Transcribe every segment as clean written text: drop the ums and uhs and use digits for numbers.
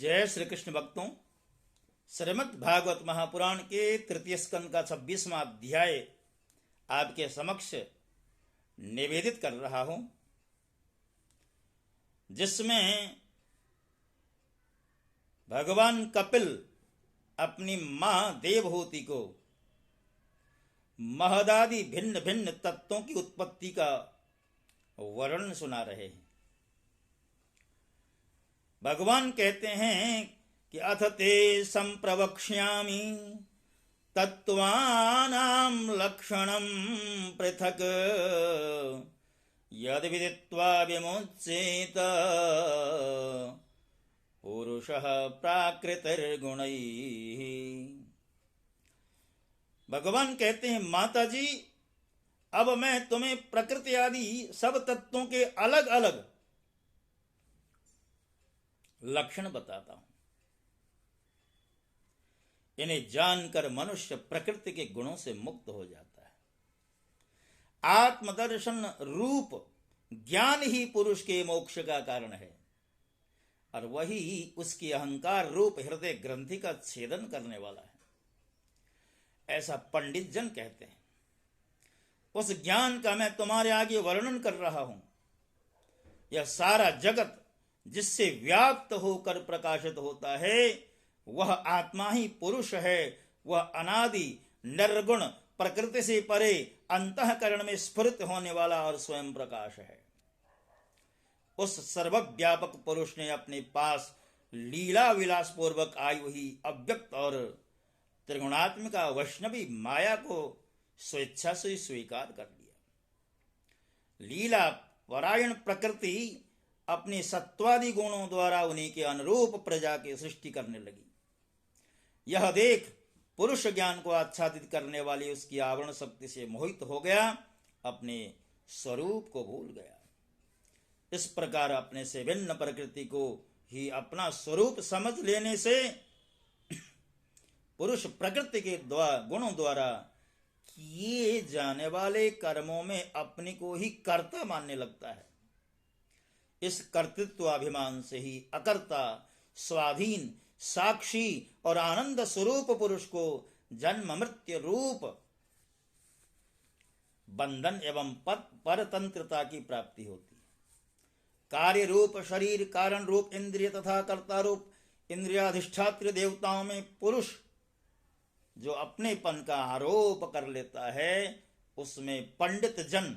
जय श्री कृष्ण भक्तों। श्रीमद् भागवत महापुराण के तृतीय स्कंद का 26वां अध्याय आपके समक्ष निवेदित कर रहा हूं, जिसमें भगवान कपिल अपनी मां देवहूति को महदादि भिन्न भिन्न तत्वों की उत्पत्ति का वर्णन सुना रहे हैं। भगवान कहते हैं कि अथ ते संप्रवक्ष्यामि तत्त्वानां लक्षणं पृथक् यद् विदित्वा विमुच्येत पुरुषः प्राकृतिर्गुणैः। भगवान कहते हैं, माता जी, अब मैं तुम्हें प्रकृति आदि सब तत्वों के अलग अलग लक्षण बताता हूं। इन्हें जानकर मनुष्य प्रकृति के गुणों से मुक्त हो जाता है। आत्मदर्शन रूप ज्ञान ही पुरुष के मोक्ष का कारण है और वही उसकी अहंकार रूप हृदय ग्रंथि का छेदन करने वाला है, ऐसा पंडित जन कहते हैं। उस ज्ञान का मैं तुम्हारे आगे वर्णन कर रहा हूं। यह सारा जगत जिससे व्याप्त होकर प्रकाशित होता है, वह आत्मा ही पुरुष है। वह अनादि निर्गुण प्रकृति से परे अंतःकरण में स्फुरित होने वाला और स्वयं प्रकाश है। उस सर्वव्यापक पुरुष ने अपने पास लीला विलास पूर्वक आई हुई अव्यक्त और त्रिगुणात्मिका वैष्णवी माया को स्वेच्छा से स्वीकार कर लिया। लीला परायण प्रकृति अपने सत्वादि गुणों द्वारा उन्हीं के अनुरूप प्रजा की सृष्टि करने लगी। यह देख पुरुष ज्ञान को आच्छादित करने वाली उसकी आवरण शक्ति से मोहित हो गया, अपने स्वरूप को भूल गया। इस प्रकार अपने से भिन्न प्रकृति को ही अपना स्वरूप समझ लेने से पुरुष प्रकृति के गुणों द्वारा किए जाने वाले कर्मों में अपने को ही कर्ता मानने लगता है। इस कर्तृत्वाभिमान से ही अकर्ता, स्वाधीन, साक्षी और आनंद स्वरूप पुरुष को जन्म मृत्यु रूप बंधन एवं परतंत्रता की प्राप्ति होती है। कार्य रूप शरीर, कारण रूप इंद्रिय तथा कर्ता रूप इंद्रियाधिष्ठात्र देवताओं में पुरुष जो अपनेपन का आरोप कर लेता है, उसमें पंडित जन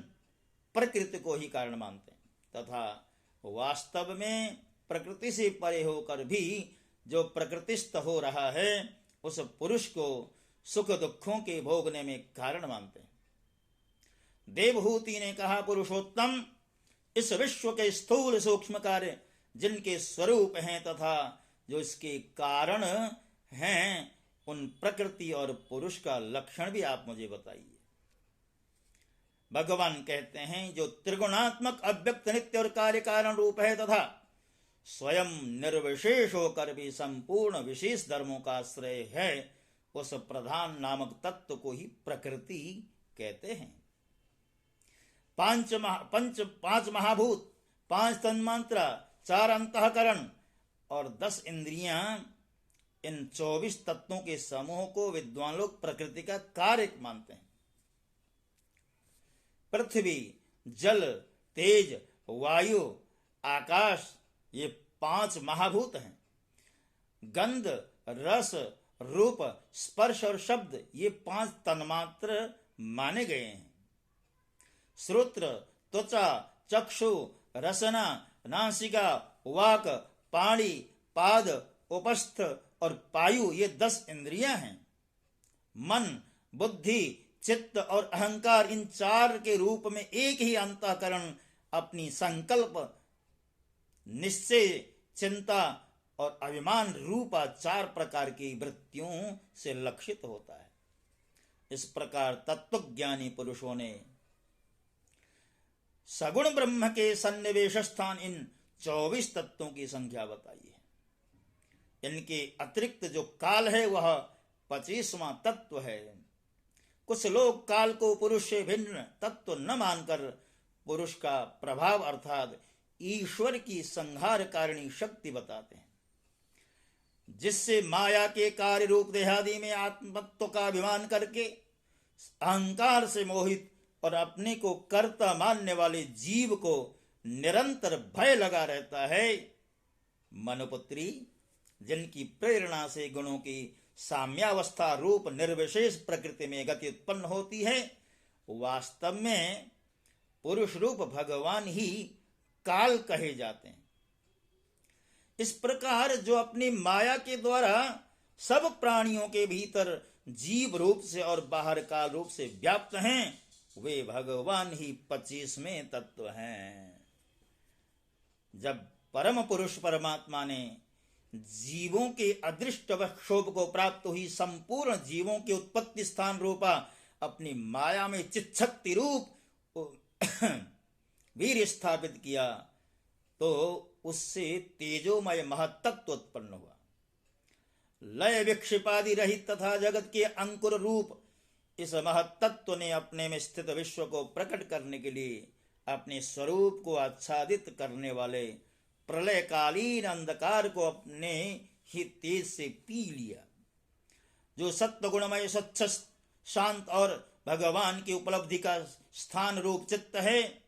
प्रकृति को ही कारण मानते हैं तथा वास्तव में प्रकृति से परे होकर भी जो प्रकृतिस्थ हो रहा है, उस पुरुष को सुख दुखों के भोगने में कारण मानते हैं। देवहूति ने कहा, पुरुषोत्तम, इस विश्व के स्थूल सूक्ष्म कार्य जिनके स्वरूप हैं तथा जो इसके कारण हैं, उन प्रकृति और पुरुष का लक्षण भी आप मुझे बताइए। भगवान कहते हैं, जो त्रिगुणात्मक अव्यक्त नित्य और कार्य कारण रूप है तथा स्वयं निर्विशेष होकर भी संपूर्ण विशेष धर्मों का आश्रय है, उस प्रधान नामक तत्व को ही प्रकृति कहते हैं। पांच महाभूत, 5 तन्मात्रा, 4 अंतःकरण और 10 इंद्रियां, इन 24 तत्वों के समूह को विद्वान लोग प्रकृति का कार्य मानते हैं। पृथ्वी, जल, तेज, वायु, आकाश, ये 5 महाभूत हैं। गंध, रस, रूप, स्पर्श और शब्द, ये 5 तन्मात्र माने गए हैं। श्रोत्र, त्वचा, चक्षु, रसना, नासिका, वाक, पाणी, पाद, उपस्थ और पायु, ये 10 इंद्रियां हैं। मन, बुद्धि, चित्त और अहंकार, इन 4 के रूप में एक ही अंतःकरण अपनी संकल्प, निश्चय, चिंता और अभिमान रूपा 4 प्रकार की वृत्तियों से लक्षित होता है। इस प्रकार तत्वज्ञानी पुरुषों ने सगुण ब्रह्म के सन्निवेश स्थान इन 24 तत्वों की संख्या बताई है। इनके अतिरिक्त जो काल है वह 25वां तत्व है। कुछ लोग काल को पुरुष से भिन्न तत्व न मानकर पुरुष का प्रभाव अर्थात ईश्वर की संहार कारिणी शक्ति बताते हैं। जिससे माया के कार्य रूप देहादि में आत्मत्व का अभिमान करके अहंकार से मोहित और अपने को कर्ता मानने वाले जीव को निरंतर भय लगा रहता है। मनुपुत्री, जिनकी प्रेरणा से गुणों की साम्यावस्था रूप निर्विशेष प्रकृति में गति उत्पन्न होती है, वास्तव में पुरुष रूप भगवान ही काल कहे जाते हैं। इस प्रकार जो अपनी माया के द्वारा सब प्राणियों के भीतर जीव रूप से और बाहर काल रूप से व्याप्त हैं, वे भगवान ही 25वें तत्व हैं। जब परम पुरुष परमात्मा ने जीवों के अदृष्ट व क्षोभ को प्राप्त हुई संपूर्ण जीवों के उत्पत्ति स्थान रूपा अपनी माया में चिच्छक्ति रूप वीर स्थापित किया, तो उससे तेजोमय महत्त्व उत्पन्न हुआ। लय विक्षेपादि रहित तथा जगत के अंकुर रूप इस महत्त्व ने अपने में स्थित विश्व को प्रकट करने के लिए अपने स्वरूप को आच्छादित करने वाले प्रलयकालीन अंधकार को अपने ही तेज से पी लिया। जो सत्व गुणमय स्वच्छ शांत और भगवान की उपलब्धि का स्थान रूप चित्त है,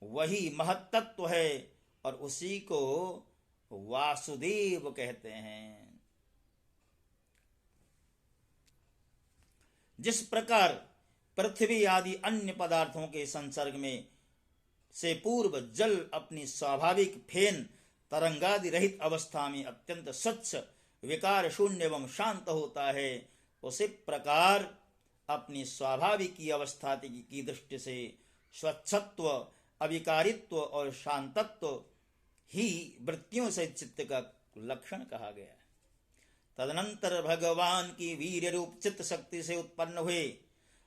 वही महत्त्व है और उसी को वासुदेव कहते हैं। जिस प्रकार पृथ्वी आदि अन्य पदार्थों के संसर्ग में से पूर्व जल अपनी स्वाभाविक फेन तरंगादि रहित अवस्था में अत्यंत स्वच्छ विकार शून्य एवं शांत होता है, उसी प्रकार अपनी स्वाभाविक की अवस्था की दृष्टि से स्वच्छत्व, अविकारित्व और शांतत्व ही वृत्तियों से चित्त का लक्षण कहा गया है। तदनंतर भगवान की वीर रूप चित्त शक्ति से उत्पन्न हुए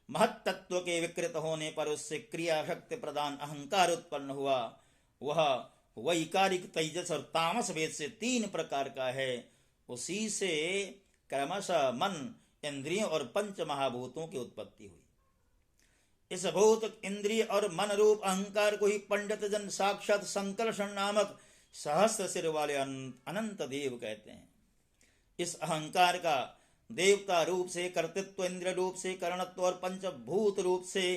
महत्त्व के विकृत होने पर उससे क्रिया शक्ति प्रदान अहंकार उत्पन्न हुआ। वह वैकारिक तेजस और तामस भेद से 3 प्रकार का है। उसी से क्रमशः मन, इंद्रियों और पंच महाभूतों की उत्पत्ति हुई। इस भूत, इंद्रिय और मन रूप अहंकार को ही पंडित जन साक्षात संकर्षण नामक सहस्त्र सिर वाले अनंत देव कहते हैं। इस अहंकार का देवता रूप से कर्तृत्व, इंद्र रूप से करणत्व और पंचभूत रूप से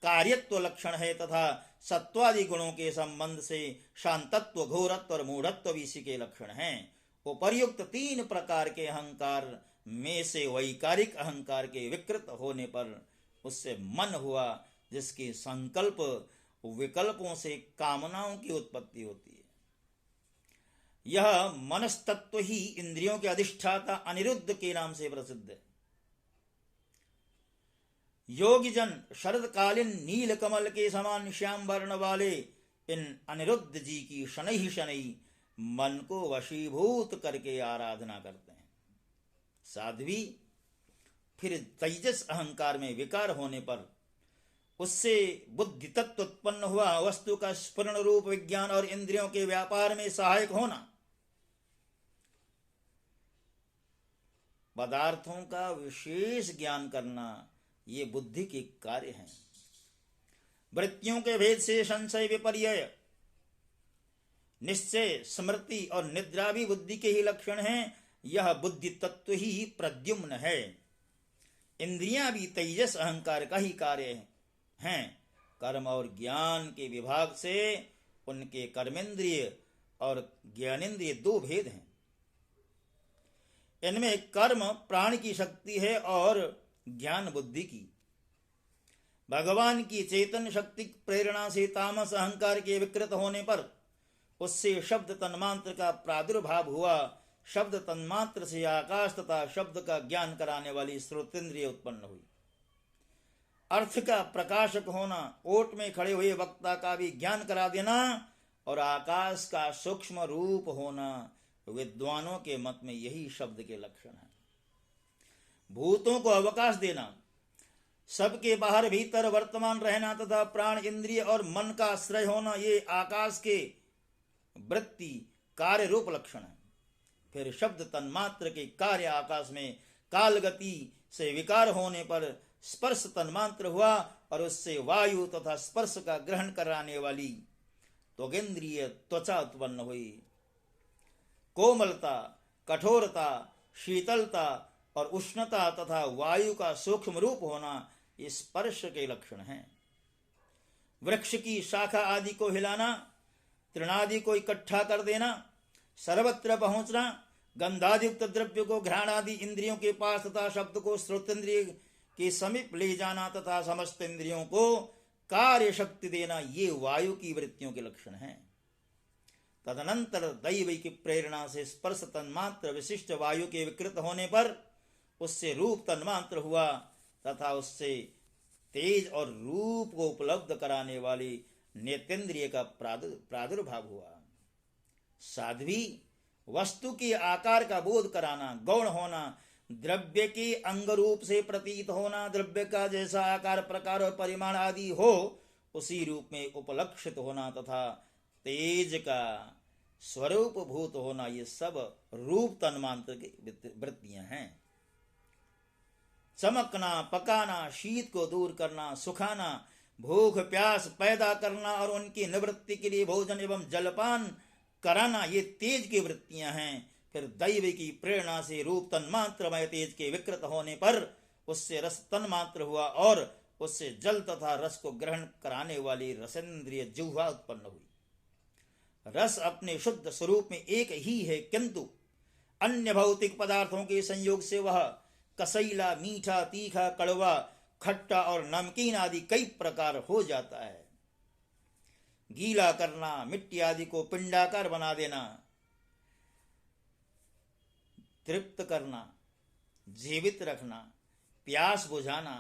कार्यत्व लक्षण है तथा सत्वादि गुणों के संबंध से शांतत्व, घोरत्व और मूढ़त्व भी इसी के लक्षण हैं। उपर्युक्त 3 प्रकार के अहंकार में से वैकारिक अहंकार के विकृत होने पर उससे मन हुआ, जिसके संकल्प विकल्पों से कामनाओं की उत्पत्ति होती है। यह मनस्तत्व ही इंद्रियों के अधिष्ठाता अनिरुद्ध के नाम से प्रसिद्ध है। योगी जन शरदकालीन नील कमल के समान श्याम वर्ण वाले इन अनिरुद्ध जी की शनै शनै मन को वशीभूत करके आराधना करते हैं। साध्वी फिर तेजस अहंकार में विकार होने पर उससे बुद्धि तत्व उत्पन्न हुआ। वस्तु का स्फुरण रूप विज्ञान और इंद्रियों के व्यापार में सहायक होना, पदार्थों का विशेष ज्ञान करना, ये बुद्धि के कार्य हैं। वृत्तियों के भेद से संशय, विपर्यय, निश्चय, स्मृति और निद्रा भी बुद्धि के ही लक्षण हैं। यह बुद्धि तत्व ही प्रद्युम्न है। इंद्रियां भी तेजस अहंकार का ही कार्य हैं। कर्म और ज्ञान के विभाग से उनके कर्मेंद्रिय और ज्ञानेंद्रिय 2 भेद हैं। इनमें कर्म प्राण की शक्ति है और ज्ञान बुद्धि की। भगवान की चेतन शक्ति प्रेरणा से तामस अहंकार के विकृत होने पर उससे शब्द तन्मात्र का प्रादुर्भाव हुआ। शब्द तन्मात्र से आकाश तथा शब्द का ज्ञान कराने वाली श्रोतेंद्रिय उत्पन्न हुई। अर्थ का प्रकाशक होना, ओट में खड़े हुए वक्ता का भी ज्ञान करा देना और आकाश का सूक्ष्म रूप होना, विद्वानों के मत में यही शब्द के लक्षण है। भूतों को अवकाश देना, सबके बाहर भीतर वर्तमान रहना तथा प्राण, इंद्रिय और मन का आश्रय होना, ये आकाश के वृत्ति कार्य रूप लक्षण है। फिर शब्द तन्मात्र के कार्य आकाश में काल गति से विकार होने पर स्पर्श तन्मात्र हुआ और उससे वायु तथा स्पर्श का ग्रहण कराने वाली त्वगेंद्रिय त्वचा उत्पन्न हुई। कोमलता, कठोरता, शीतलता और उष्णता तथा वायु का सूक्ष्म रूप होना ये स्पर्श के लक्षण हैं। वृक्ष की शाखा आदि को हिलाना, तृणादि को इकट्ठा कर देना, सर्वत्र पहुंचना, गंधादियुक्त द्रव्य को घ्राण आदि इंद्रियों के पास तथा शब्द को श्रोतेंद्रिय के समीप ले जाना तथा समस्त इंद्रियों को कार्य शक्ति देना, ये वायु की वृत्तियों के लक्षण हैं। तदनंतर दैव की प्रेरणा से स्पर्श तन्मात्र विशिष्ट वायु के विकृत होने पर उससे रूप तन्मात्र हुआ तथा उससे तेज और रूप को उपलब्ध कराने वाली नेतेंद्रिय का प्रादुर्भाव हुआ। साध्वी वस्तु के आकार का बोध कराना, गौण होना, द्रव्य के अंग रूप से प्रतीत होना, द्रव्य का जैसा आकार प्रकार और परिमाण आदि हो उसी रूप में उपलक्षित होना तथा तेज का स्वरूप भूत होना, ये सब रूप तन्मात्र की वृत्तियां हैं। चमकना, पकाना, शीत को दूर करना, सुखाना, भूख प्यास पैदा करना और उनकी निवृत्ति के लिए भोजन एवं जलपान कराना, ये तेज की वृत्तियां हैं। फिर दैव की प्रेरणा से रूप तन्मात्रमय तेज के विकृत होने पर उससे रस तन्मात्र हुआ और उससे जल तथा रस को ग्रहण कराने वाली रसेंद्रिय जिह्वा उत्पन्न हुई। रस अपने शुद्ध स्वरूप में एक ही है, किंतु अन्य भौतिक पदार्थों के संयोग से वह कसैला, मीठा, तीखा, कड़वा, खट्टा और नमकीन आदि कई प्रकार हो जाता है। गीला करना, मिट्टी आदि को पिंडाकार बना देना, तृप्त करना, जीवित रखना, प्यास बुझाना,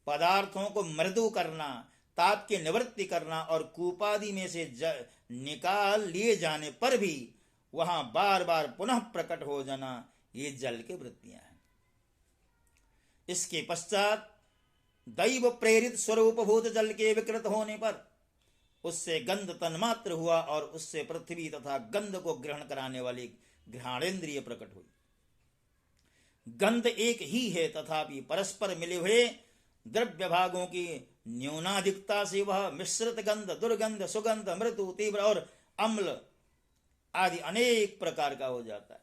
पदार्थों को मृदु करना, ताप की निवृत्ति करना और कूपादि में से निकाल लिए जाने पर भी वहां बार बार पुनः प्रकट हो जाना, ये जल की वृत्तियां हैं। इसके पश्चात दैव प्रेरित स्वरूपभूत जल के विकृत होने पर उससे गंध तन्मात्र हुआ और उससे पृथ्वी तथा गंध को ग्रहण कराने वाली घ्राणेन्द्रिय प्रकट हुई। गंध एक ही है, तथापि परस्पर मिले हुए द्रव्य भागों की न्यूनाधिकता से वह मिश्रित गंध, दुर्गंध, सुगंध, मृदु, तीव्र और अम्ल आदि अनेक प्रकार का हो जाता है।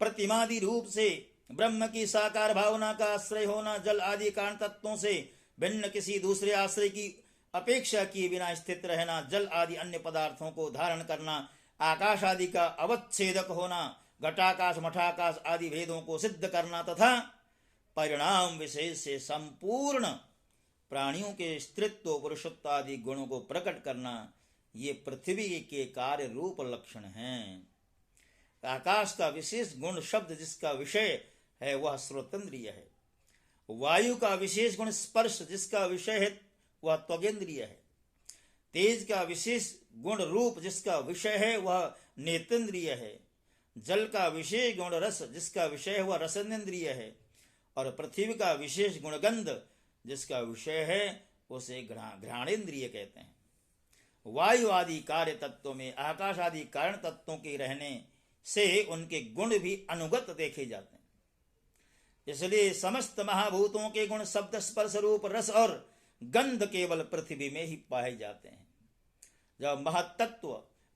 प्रतिमादि रूप से ब्रह्म की साकार भावना का आश्रय होना, जल आदि कारण तत्वों से भिन्न किसी दूसरे आश्रय की अपेक्षा किए बिना स्थित रहना, जल आदि अन्य पदार्थों को धारण करना, आकाश आदि का अवच्छेदक होना, घटाकाश मठाकाश आदि भेदों को सिद्ध करना तथा परिणाम विशेष से संपूर्ण प्राणियों के स्त्रीत्व, पुरुषत्व आदि गुणों को प्रकट करना, ये पृथ्वी के कार्य रूप लक्षण हैं। आकाश का विशेष गुण शब्द जिसका विषय है वह श्रोतेंद्रिय है। वायु का विशेष गुण स्पर्श जिसका विषय है वह त्वगेंद्रिय है। तेज का विशेष गुण रूप जिसका विषय है वह नेतेंद्रिय है। जल का विशेष गुण रस जिसका विषय है वह रसनेन्द्रिय है। और पृथ्वी का विशेष गुण गंध जिसका विषय है उसे घ्राणेन्द्रिय कहते हैं। वायु आदि कार्य तत्वों में आकाश आदि कारण तत्वों के रहने से उनके गुण भी अनुगत देखे जाते हैं। इसलिए समस्त महाभूतों के गुण शब्द, स्पर्श, रूप, रस और गंध केवल पृथ्वी में ही पाए जाते हैं। जब महत्तत्व,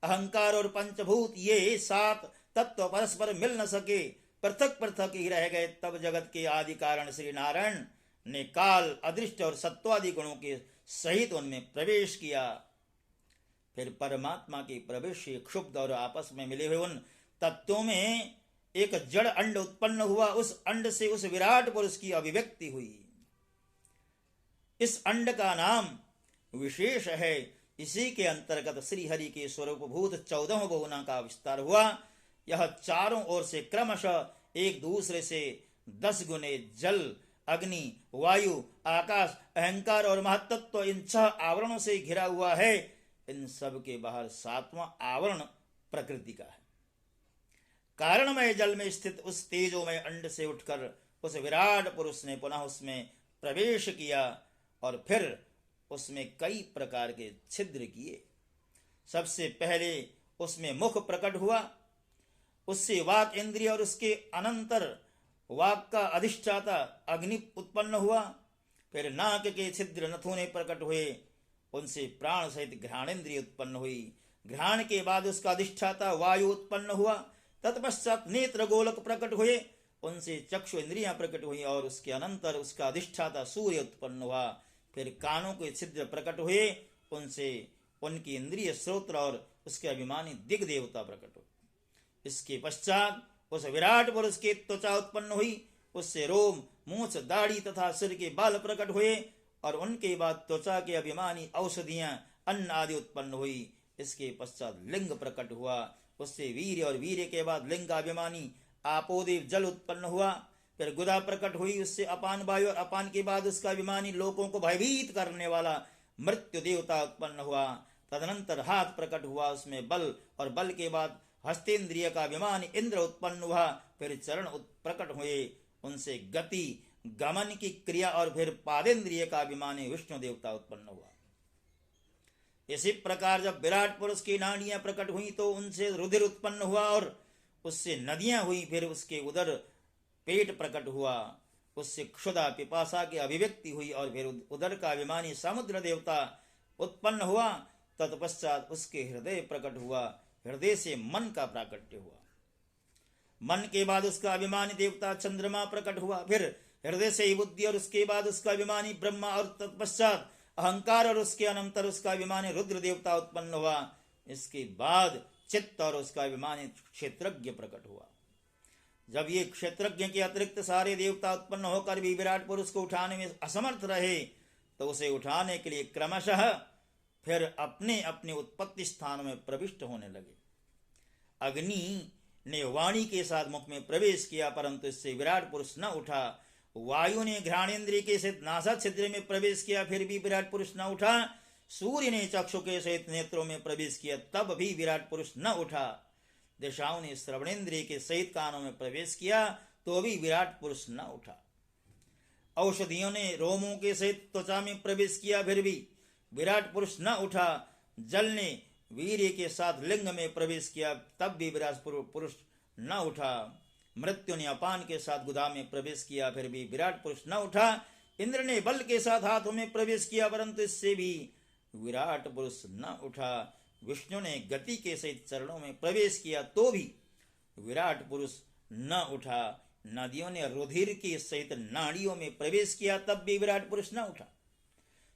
अहंकार और पंचभूत ये 7 तत्व परस्पर मिल न सके, पृथक पृथक ही रह गए, तब जगत के आदि कारण श्री नारायण ने काल, अदृष्ट और सत्वादि गुणों के सहित उनमें प्रवेश किया। फिर परमात्मा के प्रवेश से क्षुब्ध और आपस में मिले हुए उन तत्वों में एक जड़ अंड उत्पन्न हुआ। उस अंड से उस विराट पुरुष की अभिव्यक्ति हुई। इस अंड का नाम विशेष है। इसी के अंतर्गत श्री हरि के स्वरूपभूत 14 बहुना का विस्तार हुआ। यह चारों ओर से क्रमशः एक दूसरे से 10 गुने जल, अग्नि, वायु, आकाश, अहंकार और महत्त्व इन 6 आवरणों से घिरा हुआ है। इन सब के बाहर 7वां आवरण प्रकृति का है। कारणमय जल में स्थित उस तेजोमय अंड से उठकर उस विराट पुरुष ने पुनः उसमें प्रवेश किया और फिर उसमें कई प्रकार के छिद्र किए। सबसे पहले उसमें मुख प्रकट हुआ, उससे वाक इंद्रिय और उसके अनंतर वाक का अधिष्ठाता अग्नि उत्पन्न हुआ। फिर नाक के छिद्र नथुने प्रकट हुए, उनसे प्राण सहित घ्राणेन्द्रिय उत्पन्न हुई। घ्राण के बाद उसका अधिष्ठाता वायु उत्पन्न हुआ। तत्पश्चात नेत्र गोलक प्रकट हुए, उनसे चक्षु इंद्रियां प्रकट हुई और उसके अनंतर उसका अधिष्ठाता सूर्य उत्पन्न हुआ। फिर कानों के छिद्र प्रकट हुए, उनसे उनकी इंद्रिय स्रोत्र और उसके अभिमानी दिग देवता प्रकट हुए। इसके पश्चात उस विराट पुरुष की त्वचा उत्पन्न हुई, उससे रोम, मूछ, दाढ़ी तथा सिर के बाल प्रकट हुए और उनके बाद त्वचा के अभिमानी औषधियां, अन्न आदि उत्पन्न हुई। इसके पश्चात लिंग प्रकट हुआ, उससे वीर्य और वीर्य के बाद लिंगाभिमानी आपोदेव जल उत्पन्न हुआ। फिर गुदा प्रकट हुई, उससे अपान वायु और अपान के बाद उसका अभिमानी लोगों को भयभीत करने वाला मृत्यु देवता उत्पन्न हुआ। तदनंतर हाथ प्रकट हुआ, उसमें बल और बल के बाद हस्तेन्द्रिय का अभिमानी इंद्र उत्पन्न हुआ। फिर चरण प्रकट हुए, उनसे गति गमन की क्रिया और फिर पादेन्द्रिय का अभिमानी विष्णु देवता उत्पन्न हुआ। इसी प्रकार जब विराट पुरुष की नाड़ियां प्रकट हुई तो उनसे रुधिर उत्पन्न हुआ और उससे नदियां हुई। फिर उसके उदर पेट प्रकट हुआ, उससे क्षुधा पिपासा की अभिव्यक्ति हुई और फिर उदर का अभिमानी समुद्र देवता उत्पन्न हुआ। तत्पश्चात उसके हृदय प्रकट हुआ, हृदय से मन का प्राकट्य हुआ। मन के बाद उसका अभिमानी देवता चंद्रमा प्रकट हुआ। फिर हृदय से ही बुद्धि और उसके बाद उसका अभिमानी ब्रह्मा और तत्पश्चात अहंकार और उसके अनंतर उसका अभिमानी रुद्र देवता उत्पन्न हुआ। इसके बाद चित्त और उसका अभिमानी क्षेत्रज्ञ प्रकट हुआ। जब ये क्षेत्रज्ञ के अतिरिक्त सारे देवता उत्पन्न होकर भी विराट पुरुष को उठाने में असमर्थ रहे तो उसे उठाने के लिए क्रमशः फिर अपने अपने उत्पत्ति स्थान में प्रविष्ट होने लगे। अग्नि ने वाणी के साथ मुख में प्रवेश किया परंतु इससे विराट पुरुष न उठा। वायु ने घ्राणेन्द्रिय के सहित नासा छिद्र में प्रवेश किया, फिर भी विराट पुरुष न उठा। सूर्य ने चक्षु के सहित नेत्रों में प्रवेश किया, तब भी विराट पुरुष न उठा। दिशाओं ने श्रवणेन्द्रिय के सहित कानों में प्रवेश किया तो भी विराट पुरुष न उठा। औषधियों ने रोमों के सहित त्वचा में प्रवेश किया, फिर भी विराट पुरुष न उठा। जल ने वीर्य के साथ लिंग में प्रवेश किया, तब भी विराट पुरुष न उठा। मृत्यु ने अपान के साथ गुदा में प्रवेश किया, फिर भी विराट पुरुष न उठा। इंद्र ने बल के साथ हाथों में प्रवेश किया परंतु इससे भी विराट पुरुष न उठा। विष्णु ने गति के सहित चरणों में प्रवेश किया तो भी विराट पुरुष न उठा। नदियों ने रुधिर के सहित नाड़ियों में प्रवेश किया, तब भी विराट पुरुष न उठा।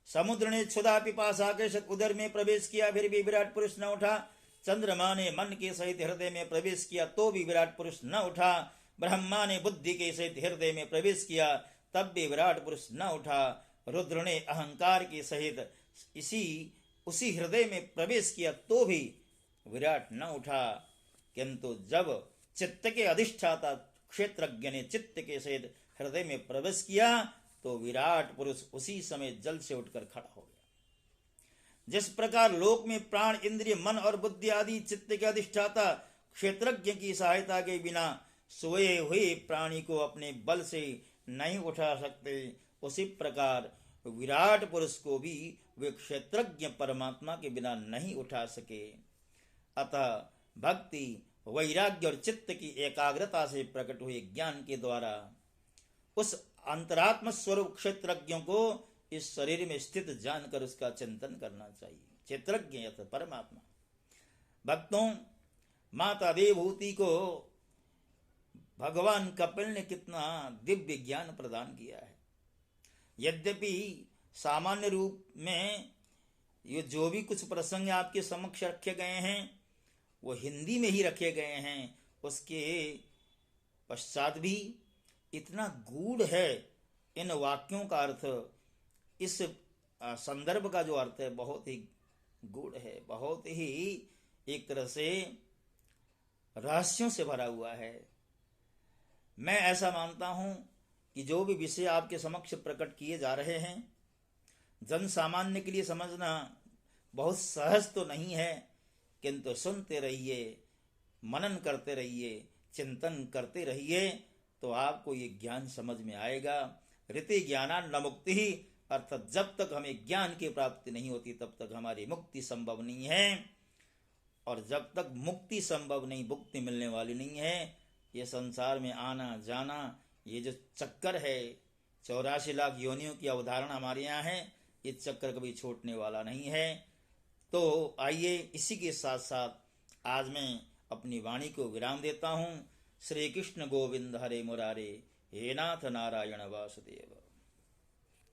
समुद्र ने क्षुधा पिपासा के सहित उदर में प्रवेश किया, फिर भी विराट पुरुष न उठा। चंद्रमा ने मन के सहित हृदय में प्रवेश किया तो भी विराट पुरुष न उठा। ब्रह्मा ने बुद्धि के सहित हृदय में प्रवेश किया, तब भी विराट पुरुष न उठा। रुद्र ने अहंकार के सहित उसी हृदय में प्रवेश किया तो भी विराट न उठा। किंतु जब चित्त के अधिष्ठाता क्षेत्रज्ञ ने चित्त के सहित हृदय में प्रवेश किया तो विराट पुरुष उसी समय जल से उठकर खड़ा हो गया। जिस प्रकार लोक में प्राण, इंद्रिय, मन और बुद्धि आदि चित्त के अधिष्ठाता क्षेत्रज्ञ की सहायता के बिना सोए हुए प्राणी को अपने बल से नहीं उठा सकते, उसी प्रकार विराट पुरुष को भी वे क्षेत्रज्ञ परमात्मा के बिना नहीं उठा सके। अतः भक्ति, वैराग्य और चित्त की एकाग्रता से प्रकट हुए ज्ञान के द्वारा उस अंतरात्म स्वरूप क्षेत्रज्ञों को इस शरीर में स्थित जानकर उसका चिंतन करना चाहिए। क्षेत्रज्ञ यथ परमात्मा। भक्तों, माता देवहूति को भगवान कपिल ने कितना दिव्य ज्ञान प्रदान किया है। यद्यपि सामान्य रूप में ये जो भी कुछ प्रसंग आपके समक्ष रखे गए हैं वो हिंदी में ही रखे गए हैं, उसके पश्चात भी इतना गूढ़ है इन वाक्यों का अर्थ, इस संदर्भ का जो अर्थ है बहुत ही गूढ़ है, बहुत ही एक तरह से रहस्यों से भरा हुआ है। मैं ऐसा मानता हूं कि जो भी विषय आपके समक्ष प्रकट किए जा रहे हैं जन सामान्य के लिए समझना बहुत सहज तो नहीं है, किंतु सुनते रहिए, मनन करते रहिए, चिंतन करते रहिए तो आपको ये ज्ञान समझ में आएगा। ऋते ज्ञानान न मुक्ति ही, अर्थात जब तक हमें ज्ञान की प्राप्ति नहीं होती तब तक हमारी मुक्ति संभव नहीं है, और जब तक मुक्ति संभव नहीं, मुक्ति मिलने वाली नहीं है, ये संसार में आना जाना, ये जो चक्कर है 84 लाख योनियों की अवधारणा हमारे यहाँ है, ये चक्कर कभी छूटने वाला नहीं है। तो आइए इसी के साथ साथ आज मैं अपनी वाणी को विराम देता हूँ। श्री कृष्ण गोविंद हरे मुरारे, हे नाथ नारायण वासुदेव।